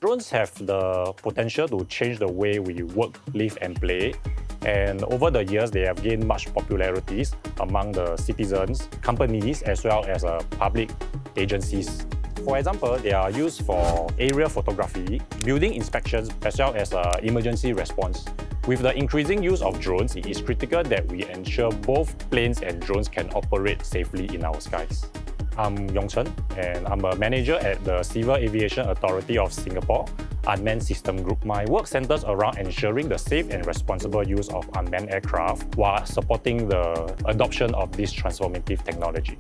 Drones have the potential to change the way we work, live and play. And over the years, they have gained much popularity among the citizens, companies, as well as public agencies. For example, they are used for aerial photography, building inspections, as well as emergency response. With the increasing use of drones, it is critical that we ensure both planes and drones can operate safely in our skies. I'm Yong Chen, and I'm a manager at the Civil Aviation Authority of Singapore, Unmanned System Group. My work centers around ensuring the safe and responsible use of unmanned aircraft while supporting the adoption of this transformative technology.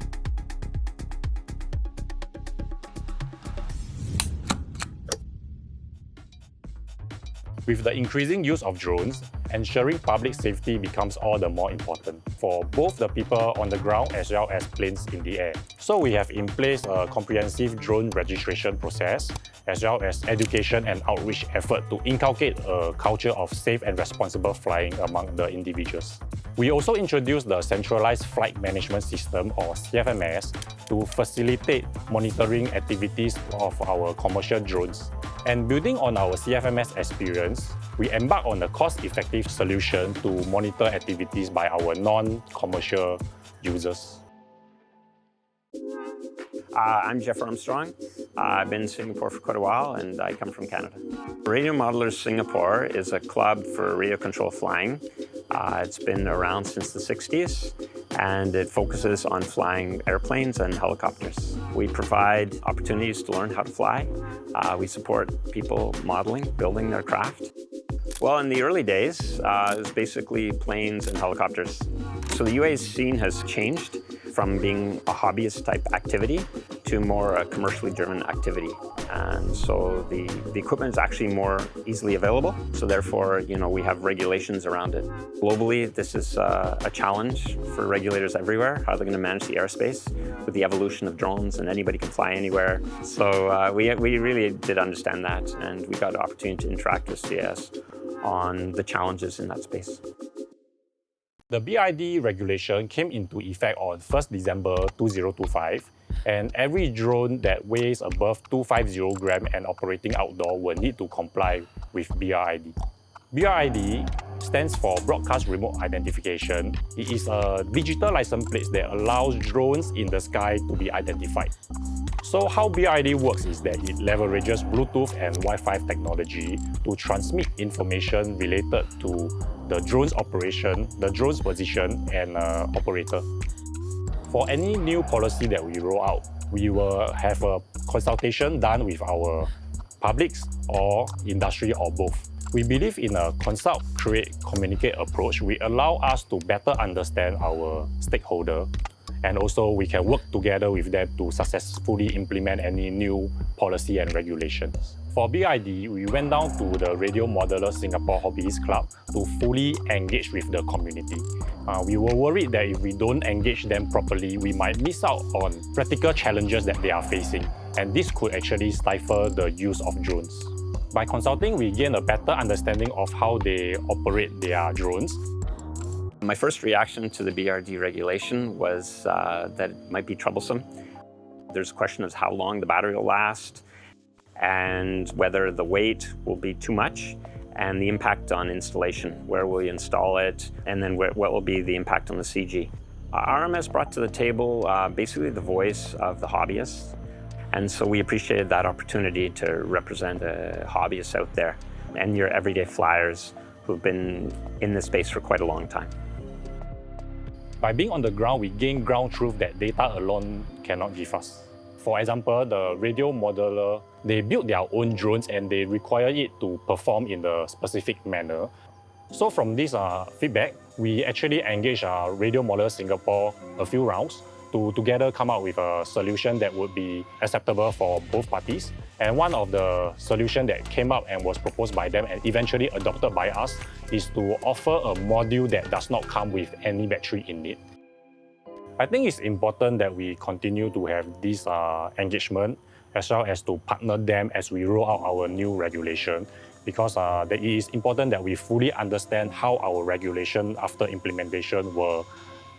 With the increasing use of drones, ensuring public safety becomes all the more important for both the people on the ground as well as planes in the air. So we have in place a comprehensive drone registration process as well as education and outreach effort to inculcate a culture of safe and responsible flying among the individuals. We also introduced the Centralized Flight Management System, or CFMS, to facilitate monitoring activities of our commercial drones. And building on our CFMS experience, we embark on a cost-effective solution to monitor activities by our non-commercial users. I'm Jeff Armstrong. I've been in Singapore for quite a while, and I come from Canada. Radio Modelers Singapore is a club for radio control flying. It's been around since the 60s, and it focuses on flying airplanes and helicopters. We provide opportunities to learn how to fly. We support people modeling, building their craft. Well, in the early days, it was basically planes and helicopters. So the UAS scene has changed from being a hobbyist type activity to more a commercially driven activity. And so the equipment is actually more easily available. So therefore, we have regulations around it. Globally, this is a challenge for regulators everywhere. How they're going to manage the airspace with the evolution of drones, and anybody can fly anywhere. So we really did understand that, and we got an opportunity to interact with CAAS on the challenges in that space. The BID regulation came into effect on 1st December 2025, and every drone that weighs above 250 grams and operating outdoor will need to comply with BRID. BRID stands for Broadcast Remote Identification. It is a digital license plate that allows drones in the sky to be identified. So how BRID works is that it leverages Bluetooth and Wi-Fi technology to transmit information related to the drone's operation, the drone's position, and operator. For any new policy that we roll out, we will have a consultation done with our publics or industry or both. We believe in a consult, create, communicate approach. We allow us to better understand our stakeholder, and also we can work together with them to successfully implement any new policy and regulations. For BID, we went down to the Radio Modeler Singapore Hobbyist Club to fully engage with the community. We were worried that if we don't engage them properly, we might miss out on practical challenges that they are facing, and this could actually stifle the use of drones. By consulting, we gain a better understanding of how they operate their drones. My first reaction to the BRD regulation was that it might be troublesome. There's a question of how long the battery will last, and whether the weight will be too much, and the impact on installation. Where will you install it? And then what will be the impact on the CG? RMS brought to the table basically the voice of the hobbyists. And so we appreciated that opportunity to represent the hobbyists out there and your everyday flyers who've been in this space for quite a long time. By being on the ground, we gain ground truth that data alone cannot give us. For example, the Radio Modeler, they build their own drones and they require it to perform in a specific manner. So from this feedback, we actually engaged Radio Modeler Singapore a few rounds to together come up with a solution that would be acceptable for both parties. And one of the solutions that came up and was proposed by them and eventually adopted by us is to offer a module that does not come with any battery in it. I think it's important that we continue to have this engagement as well as to partner them as we roll out our new regulation, because it is important that we fully understand how our regulation after implementation will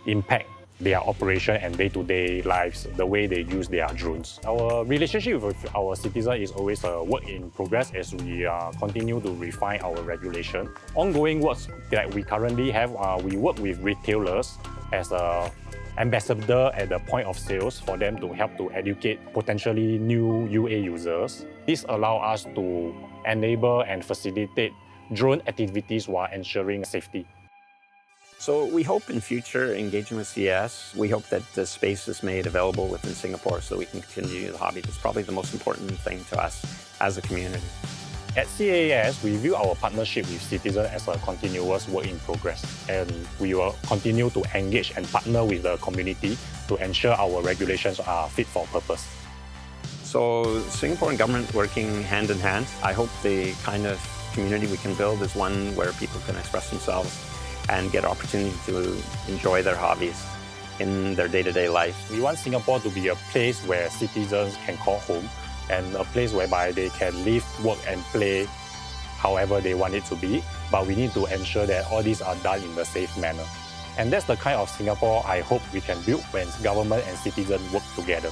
impact their operation and day-to-day lives, the way they use their drones. Our relationship with our citizen is always a work in progress as we continue to refine our regulation. Ongoing works that we currently have, we work with retailers as a ambassador at the point of sales for them to help to educate potentially new UA users. This allows us to enable and facilitate drone activities while ensuring safety. So we hope in future engaging with CAAS, we hope that the space is made available within Singapore so we can continue the hobby. That's probably the most important thing to us as a community. At CAAS, we view our partnership with citizens as a continuous work in progress, and we will continue to engage and partner with the community to ensure our regulations are fit for purpose. So Singaporean government working hand in hand, I hope the kind of community we can build is one where people can express themselves and get opportunity to enjoy their hobbies in their day-to-day life. We want Singapore to be a place where citizens can call home and a place whereby they can live, work and play however they want it to be. But we need to ensure that all these are done in a safe manner. And that's the kind of Singapore I hope we can build when government and citizens work together.